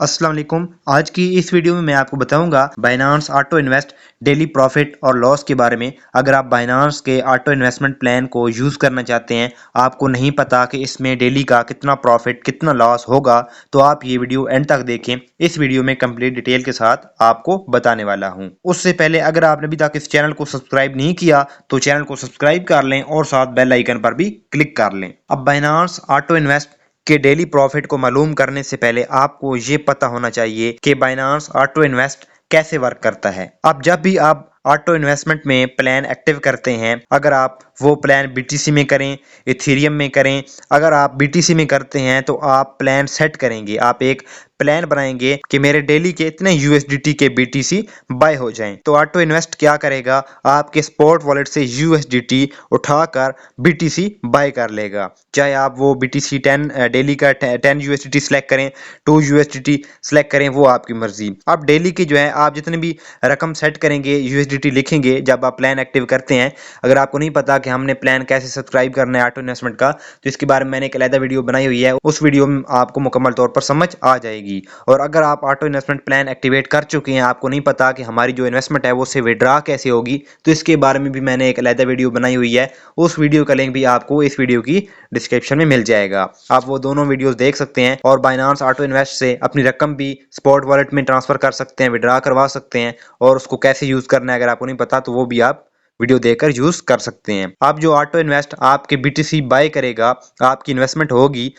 अस्सलाम वालेकुम। आज की इस वीडियो में मैं आपको बताऊंगा Binance auto invest daily profit और लॉस के बारे में। अगर आप बाइनांस के ऑटो इन्वेस्टमेंट प्लान को यूज़ करना चाहते हैं, आपको नहीं पता कि इसमें डेली का कितना प्रॉफिट कितना लॉस होगा, तो आप ये वीडियो एंड तक देखें। इस वीडियो में कंप्लीट डिटेल के साथ आपको बताने वाला हूँ। उससे पहले अगर आपने अभी तक इस चैनल को सब्सक्राइब नहीं किया तो चैनल को सब्सक्राइब कर लें और साथ बेल आइकन पर भी क्लिक कर लें। अब बाइनांस ऑटो इन्वेस्ट के डेली प्रॉफिट को मालूम करने से पहले आपको ये पता होना चाहिए कि बाइनांस ऑटो इन्वेस्ट कैसे वर्क करता है। अब जब भी आप ऑटो इन्वेस्टमेंट में प्लान एक्टिव करते हैं, अगर आप वो प्लान बीटीसी में करें, इथेरियम में करें, अगर आप बीटीसी में करते हैं तो आप प्लान सेट करेंगे। आप एक प्लान बनाएंगे कि मेरे डेली के इतने यूएसडीटी के बीटीसी बाय हो जाएं। तो ऑटो इन्वेस्ट क्या करेगा, आपके स्पॉट वॉलेट से यूएसडीटी उठाकर बीटीसी बाय कर लेगा। चाहे आप वो बीटीसी 10 डेली का 10 यूएसडीटी सेलेक्ट करें, 2 यूएसडीटी सेलेक्ट करें, वो आपकी मर्जी। अब डेली की जो है आप जितने भी रकम सेट करेंगे, यूएसडीटी लिखेंगे जब आप प्लान एक्टिव करते हैं। अगर आपको नहीं पता कि हमने प्लान कैसे सब्सक्राइब करना है ऑटो इन्वेस्टमेंट का, तो इसके बारे में मैंने एक अलग वीडियो बनाई हुई है, उस वीडियो में आपको मुकम्मल तौर पर समझ आ जाएगी। और अगर आप ऑटो इन्वेस्टमेंट प्लान एक्टिवेट कर चुके हैं, आपको नहीं पता कि हमारी जो इन्वेस्टमेंट है वो से विड्रॉ कैसे होगी, तो इसके बारे में भी मैंने एक अलग वीडियो बनाई हुई है। उस वीडियो का लिंक भी आपको इस वीडियो की डिस्क्रिप्शन में मिल जाएगा। आप वो दोनों वीडियोस देख सकते हैं और बाइनांस ऑटो इन्वेस्ट से अपनी रकम भी स्पॉट वॉलेट में ट्रांसफर कर सकते हैं, विड्रॉ करवा सकते हैं। और उसको कैसे यूज करना है अगर आपको नहीं पता, तो वो भी आप वीडियो देखकर यूज कर सकते हैं। अब जो ऑटो इन्वेस्ट आपके बीटीसी बाय करेगा, आपकी इन्वेस्टमेंट होगी,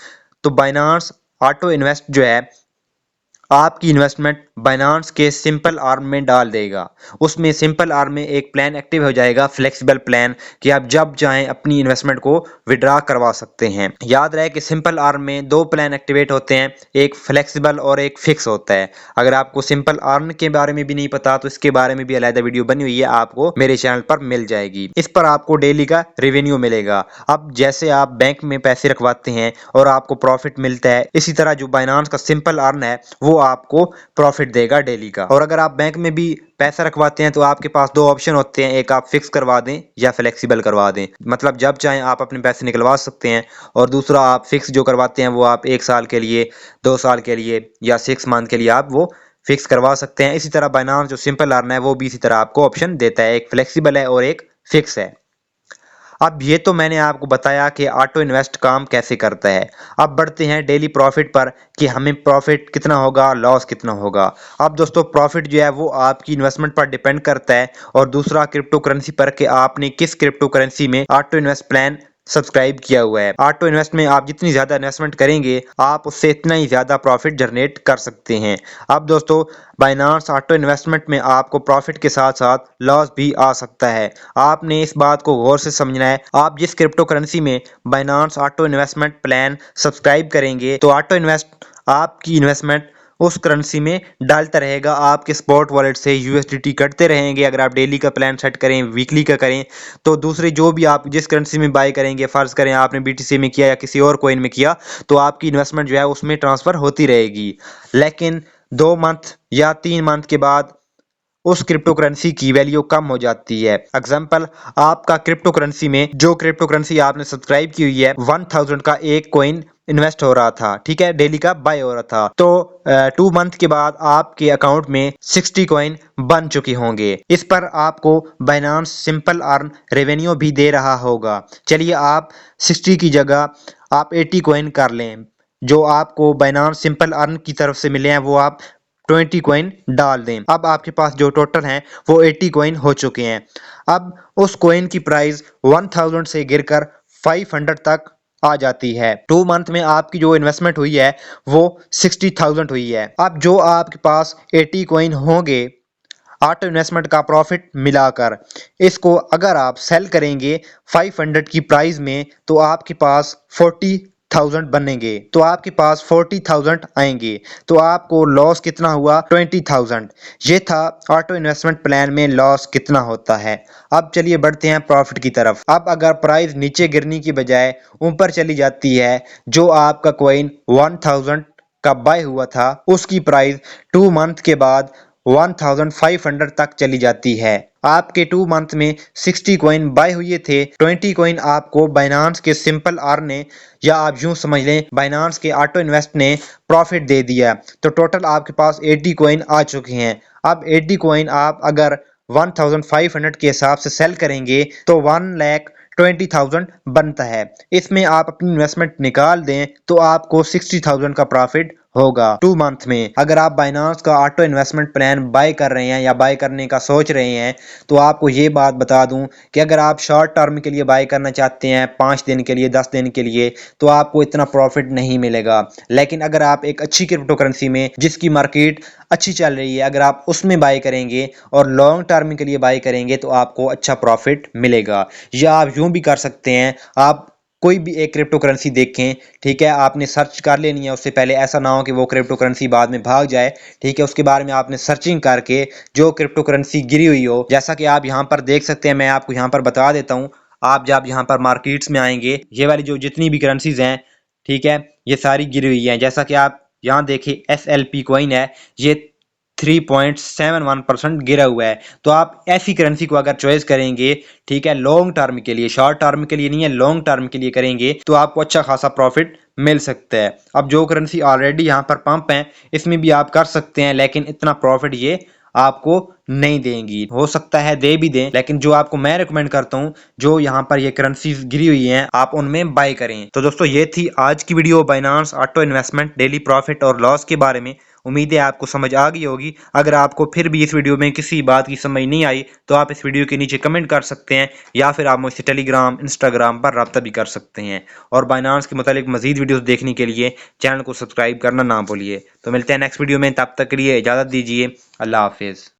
तो बाइनांस ऑटो इन्वेस्ट जो है आपकी इन्वेस्टमेंट बाइनांस के सिंपल आर्म में डाल देगा। उसमें सिंपल आर्म में एक प्लान एक्टिव हो जाएगा, फ्लेक्सिबल प्लान, कि आप जब चाहें अपनी इन्वेस्टमेंट को विड्रॉ करवा सकते हैं। याद रहे कि सिंपल आर्म में दो प्लान एक्टिवेट होते हैं, एक फ्लेक्सिबल और एक फिक्स होता है। अगर आपको सिंपल आर्म के बारे में भी नहीं पता तो इसके बारे में भी अलग वीडियो बनी हुई है, आपको मेरे चैनल पर मिल जाएगी। इस पर आपको डेली का रेवेन्यू मिलेगा। अब जैसे आप बैंक में पैसे रखवाते हैं और आपको प्रॉफिट मिलता है, इसी तरह जो बाइनांस का सिंपल अर्न है वो आपको प्रॉफिट देगा डेली का। और अगर आप बैंक में भी पैसा रखवाते हैं तो आपके पास दो ऑप्शन होते हैं, एक आप फिक्स करवा दें या फ्लेक्सिबल करवा दें, मतलब जब चाहें आप अपने पैसे निकलवा सकते हैं। और दूसरा आप फिक्स जो करवाते हैं वो आप 1 साल के लिए, 2 साल के लिए या 6 मंथ के लिए आप वो फिक्स करवा सकते हैं। इसी तरह बाइनांस जो सिंपल अर्न है वो भी इसी तरह आपको ऑप्शन देता है, एक फ्लेक्सिबल है और एक फिक्स है। अब ये तो मैंने आपको बताया कि ऑटो इन्वेस्ट काम कैसे करता है। अब बढ़ते हैं डेली प्रॉफिट पर कि हमें प्रॉफिट कितना होगा, लॉस कितना होगा। अब दोस्तों प्रॉफिट जो है वो आपकी इन्वेस्टमेंट पर डिपेंड करता है, और दूसरा क्रिप्टो करेंसी पर कि आपने किस क्रिप्टो करेंसी में ऑटो इन्वेस्ट प्लान सब्सक्राइब किया हुआ है। ऑटो इन्वेस्ट में आप जितनी ज्यादा इन्वेस्टमेंट करेंगे, आप उससे इतना ही ज्यादा प्रॉफिट जनरेट कर सकते हैं। अब दोस्तों बाइनांस ऑटो इन्वेस्टमेंट में आपको प्रॉफिट के साथ साथ लॉस भी आ सकता है। आपने इस बात को गौर से समझना है। आप जिस क्रिप्टो करेंसी में Binance auto investment plan subscribe करेंगे, तो ऑटो इन्वेस्ट आपकी इन्वेस्टमेंट उस करेंसी में डालता रहेगा। आपके स्पॉट वॉलेट से यूएसडीटी कटते रहेंगे। अगर आप डेली का प्लान सेट करें, वीकली का करें, तो दूसरी जो भी आप जिस करेंसी में बाय करेंगे, फर्ज करें आपने बीटीसी में किया या किसी और कॉइन में किया, तो आपकी इन्वेस्टमेंट जो है उसमें ट्रांसफर होती रहेगी। लेकिन 2 मंथ या 3 मंथ के बाद उस क्रिप्टो करेंसी की वैल्यू कम हो जाती है। एग्जाम्पल, आपका क्रिप्टो करेंसी में जो क्रिप्टो करेंसी आपने सब्सक्राइब की हुई है, 1000 का एक कॉइन इन्वेस्ट हो रहा था, ठीक है, डेली का बाय हो रहा था, तो 2 मंथ के बाद आपके अकाउंट में 60 कॉइन बन चुके होंगे। इस पर आपको बाइनांस सिंपल अर्न रेवेन्यू भी दे रहा होगा। चलिए आप 60 की जगह आप 80 कॉइन कर लें, जो आपको बाइनांस सिंपल अर्न की तरफ से मिले हैं वो आप 20 कॉइन डाल दें। अब आपके पास जो टोटल हैं वो 80 कॉइन हो चुके हैं। अब उस कॉइन की प्राइस 1000 से गिरकर 500 तक आ जाती है। 2 मंथ में आपकी जो इन्वेस्टमेंट हुई है वो 60,000 हुई है। अब जो आपके पास 80 कॉइन होंगे ऑटो इन्वेस्टमेंट का प्रॉफिट मिलाकर, इसको अगर आप सेल करेंगे 500 की प्राइस में, तो आपके पास 40,000 बनेंगे, तो आपके पास 40,000 आएंगे। तो आपको लॉस कितना हुआ, 20,000। ये था ऑटो इन्वेस्टमेंट प्लान में लॉस कितना होता है। अब चलिए बढ़ते हैं प्रॉफिट की तरफ। अब अगर प्राइस नीचे गिरने की बजाय ऊपर चली जाती है, जो आपका कॉइन 1000 का बाय हुआ था, उसकी प्राइस 2 मंथ के बाद 1500 तक चली जाती है। आपके 2 मंथ में 60 कॉइन बाय हुए थे। 20 कॉइन आपको बाइनांस के सिंपल अर्न ने, या आप यूं समझ लें बाइनांस के ऑटो इन्वेस्ट ने प्रॉफिट दे दिया। तो टोटल आपके पास 80 कॉइन आ चुके हैं। अब 80 कॉइन आप अगर 1500 के हिसाब से सेल करेंगे तो 1,20,000 बनता है। इसमें आप अपनी इन्वेस्टमेंट निकाल दें तो आपको 60,000 का प्रॉफिट होगा 2 मंथ में। अगर आप बाइनांस का ऑटो इन्वेस्टमेंट प्लान बाय कर रहे हैं या बाय करने का सोच रहे हैं तो आपको ये बात बता दूं कि अगर आप शॉर्ट टर्म के लिए बाय करना चाहते हैं 5 दिन के लिए 10 दिन के लिए तो आपको इतना प्रॉफिट नहीं मिलेगा। लेकिन अगर आप एक अच्छी क्रिप्टो करेंसी में जिसकी मार्केट अच्छी चल रही है अगर आप उसमें बाय करेंगे और लॉन्ग टर्म के लिए बाय करेंगे तो आपको अच्छा प्रॉफिट मिलेगा। या आप यूं भी कर सकते हैं, आप कोई भी एक क्रिप्टो करेंसी देखें, ठीक है, आपने सर्च कर लेनी है उससे पहले, ऐसा ना हो कि वो क्रिप्टो करेंसी बाद में भाग जाए, ठीक है। उसके बारे में आपने सर्चिंग करके जो क्रिप्टो करेंसी गिरी हुई हो, जैसा कि आप यहाँ पर देख सकते हैं, मैं आपको यहाँ पर बता देता हूँ। आप जब यहाँ पर मार्केट्स में आएंगे ये वाली जो जितनी भी करेंसीज हैं, ठीक है, ये सारी गिरी हुई हैं। जैसा कि आप यहाँ देखिए SLP कॉइन है, ये 3.71% गिरा हुआ है। तो आप ऐसी करेंसी को अगर चॉइस करेंगे, ठीक है, लॉन्ग टर्म के लिए, शॉर्ट टर्म के लिए नहीं है, लॉन्ग टर्म के लिए करेंगे तो आपको अच्छा खासा प्रॉफिट मिल सकता है। अब जो करेंसी ऑलरेडी यहाँ पर पंप है इसमें भी आप कर सकते हैं, लेकिन इतना प्रॉफिट ये आपको नहीं देंगी। हो सकता है दे भी दें, लेकिन जो आपको मैं रिकमेंड करता हूँ, जो यहाँ पर ये करेंसी गिरी हुई हैं आप उनमें बाय करें। तो दोस्तों ये थी आज की video Binance auto investment daily profit और लॉस के बारे में। उम्मीद है आपको समझ आ गई होगी। अगर आपको फिर भी इस वीडियो में किसी बात की समझ नहीं आई तो आप इस वीडियो के नीचे कमेंट कर सकते हैं, या फिर आप मुझसे टेलीग्राम इंस्टाग्राम पर राब्ता भी कर सकते हैं। और बाइनांस के मुतालिक मजीद वीडियोस देखने के लिए चैनल को सब्सक्राइब करना ना भूलिए। तो मिलते हैं नेक्स्ट वीडियो में, तब तक के लिए इजाज़त दीजिए। अल्लाह हाफिज़।